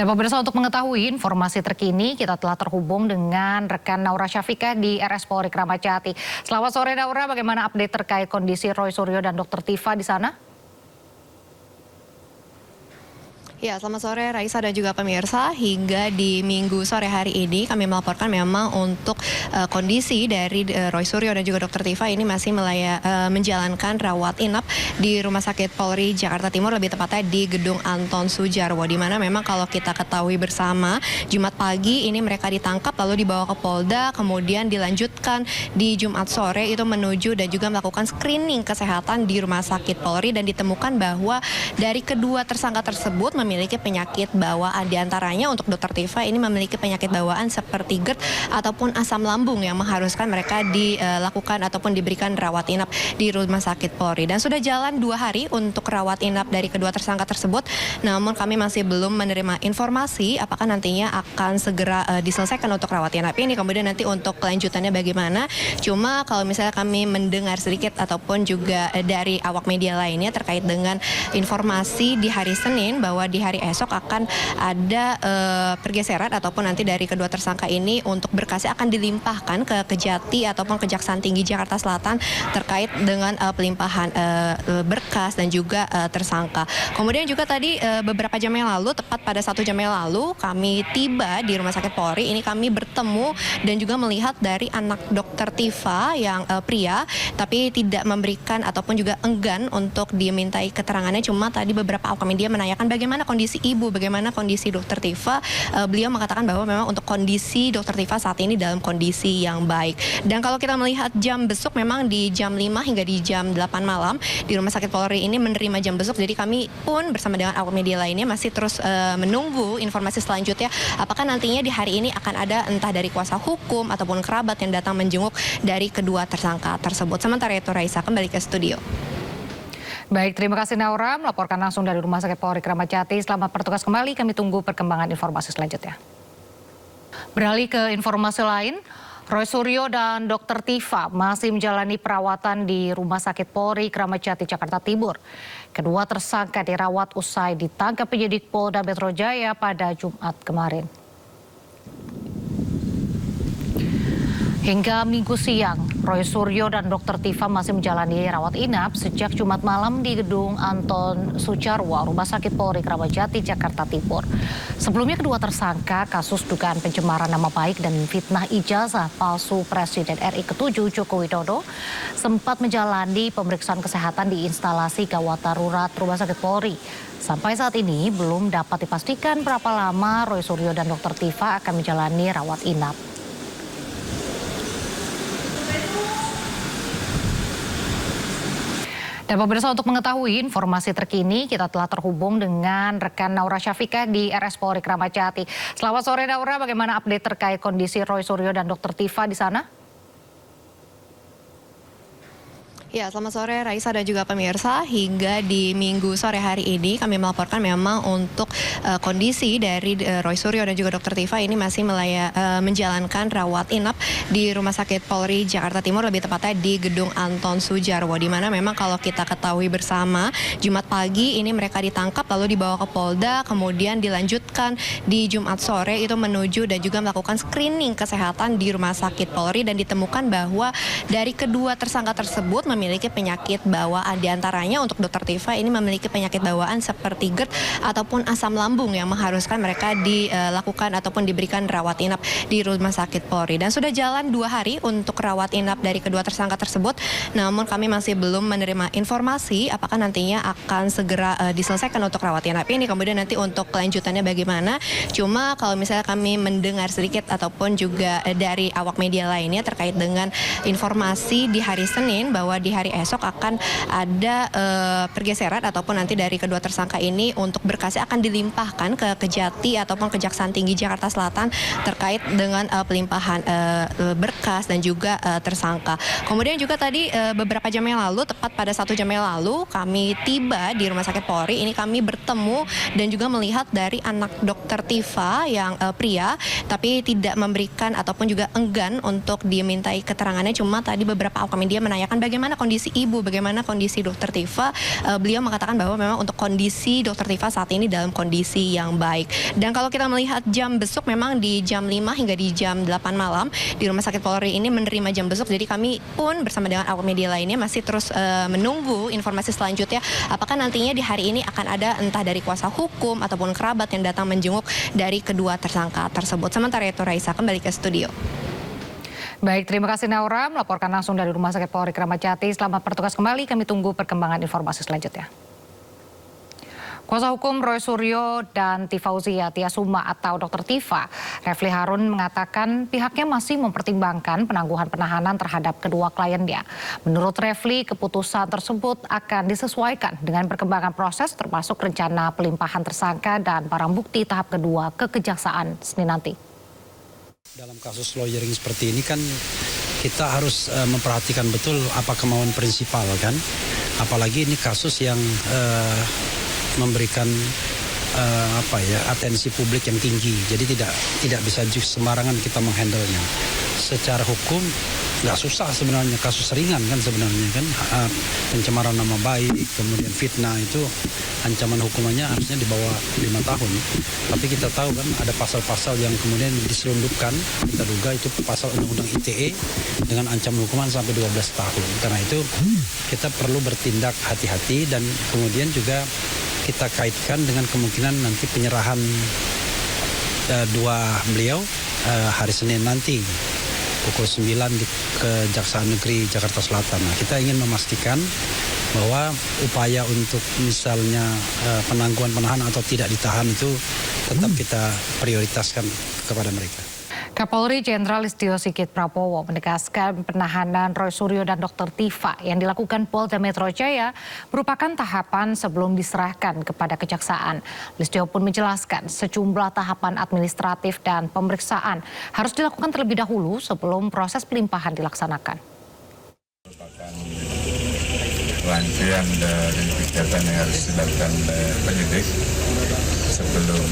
Dan pemirsa, untuk mengetahui informasi terkini, kita telah terhubung dengan rekan Naura Syafiqah di RS Polri Kramat Jati. Selamat sore Naura, bagaimana update terkait kondisi Roy Suryo dan Dr. Tifa di sana? Ya, selamat sore Raisa dan juga pemirsa. Hingga di Minggu sore hari ini kami melaporkan memang untuk kondisi dari Roy Suryo dan juga Dr. Tifa ini masih menjalankan rawat inap di Rumah Sakit Polri Jakarta Timur, lebih tepatnya di Gedung Anton Sujarwo, di mana memang kalau kita ketahui bersama, Jumat pagi ini mereka ditangkap lalu dibawa ke Polda, kemudian dilanjutkan di Jumat sore itu menuju dan juga melakukan screening kesehatan di Rumah Sakit Polri, dan ditemukan bahwa dari kedua tersangka tersebut memiliki penyakit bawaan. Di antaranya untuk Dr. Tifa ini memiliki penyakit bawaan seperti GERD ataupun asam lambung yang mengharuskan mereka dilakukan ataupun diberikan rawat inap di Rumah Sakit Polri. Dan sudah jalan 2 hari untuk rawat inap dari kedua tersangka tersebut, namun kami masih belum menerima informasi apakah nantinya akan segera diselesaikan untuk rawat inap ini, kemudian nanti untuk kelanjutannya bagaimana. Cuma kalau misalnya kami mendengar sedikit ataupun juga dari awak media lainnya terkait dengan informasi di hari Senin bahwa di hari esok akan ada pergeseran ataupun nanti dari kedua tersangka ini untuk berkasnya akan dilimpahkan ke Kejati ataupun Kejaksaan Tinggi Jakarta Selatan terkait dengan pelimpahan berkas dan juga tersangka. Kemudian juga tadi beberapa jam yang lalu, tepat pada 1 jam yang lalu, kami tiba di Rumah Sakit Polri. Ini kami bertemu dan juga melihat dari anak Dr. Tifa yang pria, tapi tidak memberikan ataupun juga enggan untuk dimintai keterangannya. Cuma tadi beberapa awak media menanyakan bagaimana kondisi ibu, bagaimana kondisi Dr. Tifa. Beliau mengatakan bahwa memang untuk kondisi Dr. Tifa saat ini dalam kondisi yang baik. Dan kalau kita melihat jam besuk, memang di jam 5 hingga di jam 8 malam di Rumah Sakit Polri ini menerima jam besuk. Jadi kami pun bersama dengan awak media lainnya masih terus menunggu informasi selanjutnya. Apakah nantinya di hari ini akan ada entah dari kuasa hukum ataupun kerabat yang datang menjenguk dari kedua tersangka tersebut. Sementara itu Raisa, kembali ke studio. Baik, terima kasih Naura, melaporkan langsung dari Rumah Sakit Polri Kramat Jati. Selamat bertugas kembali, kami tunggu perkembangan informasi selanjutnya. Beralih ke informasi lain, Roy Suryo dan Dr. Tifa masih menjalani perawatan di Rumah Sakit Polri Kramat Jati, Jakarta Timur. Kedua tersangka dirawat usai ditangkap penyidik Polda Metro Jaya pada Jumat kemarin. Hingga Minggu siang, Roy Suryo dan Dr. Tifa masih menjalani rawat inap sejak Jumat malam di Gedung Anton Sujarwo, Rumah Sakit Polri Kramat Jati, Jakarta Timur. Sebelumnya kedua tersangka kasus dugaan pencemaran nama baik dan fitnah ijazah palsu Presiden RI ke-7 Joko Widodo sempat menjalani pemeriksaan kesehatan di instalasi gawat darurat Rumah Sakit Polri. Sampai saat ini belum dapat dipastikan berapa lama Roy Suryo dan Dr. Tifa akan menjalani rawat inap. Dan pemirsa, untuk mengetahui informasi terkini, kita telah terhubung dengan rekan Naura Syafiqah di RS Polri Kramat Jati. Selamat sore Naura, bagaimana update terkait kondisi Roy Suryo dan Dr. Tifa di sana? Ya, selamat sore Raisa dan juga pemirsa. Hingga di Minggu sore hari ini kami melaporkan memang untuk kondisi dari Roy Suryo dan juga Dr. Tifa ini masih menjalankan rawat inap di Rumah Sakit Polri Jakarta Timur, lebih tepatnya di Gedung Anton Sujarwo, di mana memang kalau kita ketahui bersama, Jumat pagi ini mereka ditangkap lalu dibawa ke Polda, kemudian dilanjutkan di Jumat sore itu menuju dan juga melakukan screening kesehatan di Rumah Sakit Polri, dan ditemukan bahwa dari kedua tersangka tersebut memiliki penyakit bawaan. Di antaranya untuk Dr. Tifa ini memiliki penyakit bawaan seperti GERD ataupun asam lambung yang mengharuskan mereka dilakukan ataupun diberikan rawat inap di Rumah Sakit Polri. Dan sudah jalan 2 hari untuk rawat inap dari kedua tersangka tersebut, namun kami masih belum menerima informasi apakah nantinya akan segera diselesaikan untuk rawat inap ini, kemudian nanti untuk kelanjutannya bagaimana. Cuma kalau misalnya kami mendengar sedikit ataupun juga dari awak media lainnya terkait dengan informasi di hari Senin bahwa di hari esok akan ada pergeseran ataupun nanti dari kedua tersangka ini untuk berkasnya akan dilimpahkan ke Kejati ataupun Kejaksaan Tinggi Jakarta Selatan terkait dengan pelimpahan berkas dan juga tersangka. Kemudian juga tadi beberapa jam yang lalu, tepat pada 1 jam yang lalu, kami tiba di Rumah Sakit Polri. Ini kami bertemu dan juga melihat dari anak Dr. Tifa yang pria, tapi tidak memberikan ataupun juga enggan untuk dimintai keterangannya. Cuma tadi beberapa awak media menanyakan bagaimana kondisi ibu, bagaimana kondisi Dr. Tifa. Beliau mengatakan bahwa memang untuk kondisi Dr. Tifa saat ini dalam kondisi yang baik. Dan kalau kita melihat jam besuk, memang di jam 5 hingga di jam 8 malam di Rumah Sakit Polri ini menerima jam besuk. Jadi kami pun bersama dengan awak media lainnya masih terus menunggu informasi selanjutnya. Apakah nantinya di hari ini akan ada entah dari kuasa hukum ataupun kerabat yang datang menjenguk dari kedua tersangka tersebut. Sementara itu Raisa kembali ke studio. Baik, terima kasih Naura melaporkan langsung dari Rumah Sakit Polri Kramat Jati. Selamat bertugas kembali, kami tunggu perkembangan informasi selanjutnya. Kuasa hukum Roy Suryo dan Tifauzia Tiasuma atau Dr. Tifa, Refli Harun mengatakan pihaknya masih mempertimbangkan penangguhan penahanan terhadap kedua kliennya. Menurut Refli, keputusan tersebut akan disesuaikan dengan perkembangan proses termasuk rencana pelimpahan tersangka dan barang bukti tahap kedua ke Kejaksaan Senin nanti. Dalam kasus lawyering seperti ini kan kita harus memperhatikan betul apa kemauan prinsipal kan. Apalagi ini kasus yang memberikan atensi publik yang tinggi. Jadi tidak bisa sembarangan kita menghandlenya. Secara hukum nggak susah sebenarnya, kasus ringan kan sebenarnya kan, pencemaran nama baik, kemudian fitnah itu ancaman hukumannya harusnya di bawah 5 tahun. Tapi kita tahu kan ada pasal-pasal yang kemudian diselundupkan, kita duga itu pasal Undang-Undang ITE dengan ancaman hukuman sampai 12 tahun. Karena itu kita perlu bertindak hati-hati dan kemudian juga kita kaitkan dengan kemungkinan nanti penyerahan dua beliau hari Senin nanti pukul 9 di Kejaksaan Negeri Jakarta Selatan. Nah, kita ingin memastikan bahwa upaya untuk misalnya penangguhan penahanan atau tidak ditahan itu tetap kita prioritaskan kepada mereka. Kapolri Jenderal Listio Sigit Prabowo menegaskan penahanan Roy Suryo dan Dr. Tifa yang dilakukan Polda Metro Jaya merupakan tahapan sebelum diserahkan kepada kejaksaan. Listio pun menjelaskan sejumlah tahapan administratif dan pemeriksaan harus dilakukan terlebih dahulu sebelum proses pelimpahan dilaksanakan. Rangkaian dari kegiatan yang harus dilakukan penyidik sebelum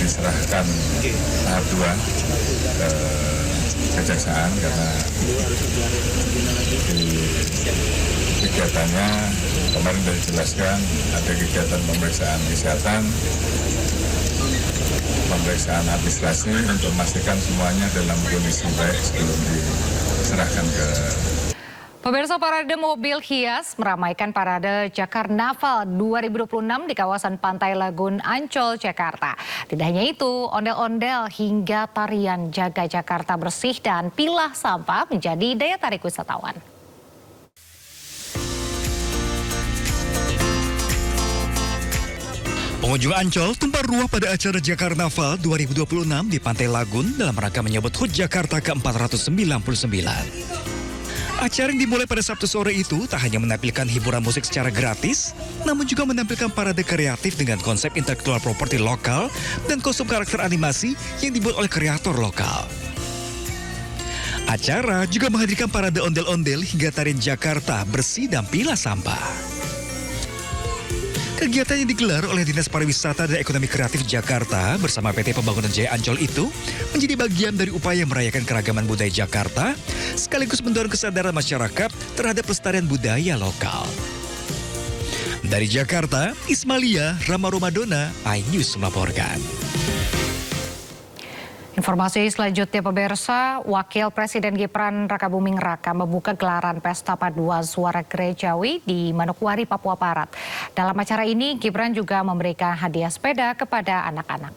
diserahkan tahap 2 ke kejaksaan, karena di kegiatannya kemarin sudah dijelaskan ada kegiatan pemeriksaan kesehatan, pemeriksaan administrasi untuk memastikan semuanya dalam kondisi baik sebelum diserahkan ke. Pemirsa, parade mobil hias meramaikan parade Jakarnaval 2026 di kawasan Pantai Lagun Ancol, Jakarta. Tidak hanya itu, ondel-ondel hingga tarian Jaga Jakarta Bersih dan Pilah Sampah menjadi daya tarik wisatawan. Pengunjung Ancol tumpah ruah pada acara Jakarnaval 2026 di Pantai Lagun dalam rangka menyambut HUT Jakarta ke-499. Acara yang dimulai pada Sabtu sore itu tak hanya menampilkan hiburan musik secara gratis, namun juga menampilkan parade kreatif dengan konsep intelektual properti lokal dan kostum karakter animasi yang dibuat oleh kreator lokal. Acara juga menghadirkan parade ondel-ondel hingga tarian Jakarta Bersih dan Pilah Sampah. Kegiatan yang digelar oleh Dinas Pariwisata dan Ekonomi Kreatif Jakarta bersama PT Pembangunan Jaya Ancol itu menjadi bagian dari upaya merayakan keragaman budaya Jakarta sekaligus mendorong kesadaran masyarakat terhadap pelestarian budaya lokal. Dari Jakarta, Ismalia Rama Romadona, iNews melaporkan. Informasi selanjutnya, pemirsa, Wakil Presiden Gibran Rakabuming Raka membuka gelaran Pesta Paduan Suara Gerejawi di Manokwari, Papua Barat. Dalam acara ini, Gibran juga memberikan hadiah sepeda kepada anak-anak.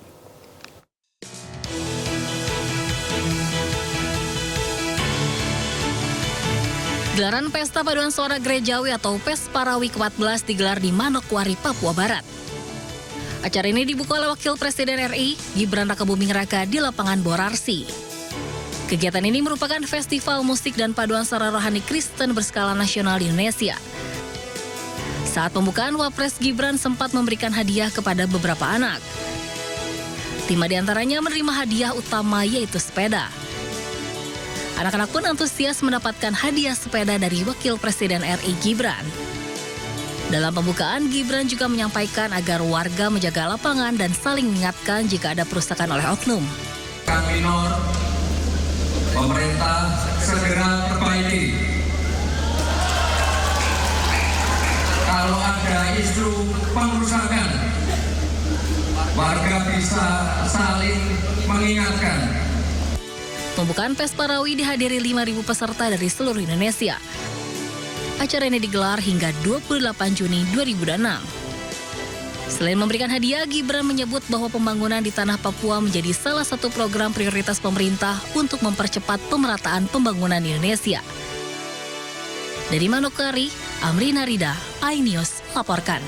Gelaran Pesta Paduan Suara Gerejawi atau PES Parawi ke-14 digelar di Manokwari, Papua Barat. Acara ini dibuka oleh Wakil Presiden RI, Gibran Rakabuming Raka di lapangan Borarsi. Kegiatan ini merupakan festival musik dan paduan suara rohani Kristen berskala nasional di Indonesia. Saat pembukaan, Wapres Gibran sempat memberikan hadiah kepada beberapa anak. 5 diantaranya menerima hadiah utama yaitu sepeda. Anak-anak pun antusias mendapatkan hadiah sepeda dari Wakil Presiden RI Gibran. Dalam pembukaan, Gibran juga menyampaikan agar warga menjaga lapangan dan saling mengingatkan jika ada perusakan oleh oknum. Minor, pemerintah segera perbaiki. kalau ada isu pengerusakan, warga bisa saling mengingatkan. Pembukaan Pes Parawi dihadiri 5.000 peserta dari seluruh Indonesia. Acara ini digelar hingga 28 Juni 2006. Selain memberikan hadiah, Gibran menyebut bahwa pembangunan di tanah Papua menjadi salah satu program prioritas pemerintah untuk mempercepat pemerataan pembangunan di Indonesia. Dari Manokwari, Amrina Rida, iNews laporkan.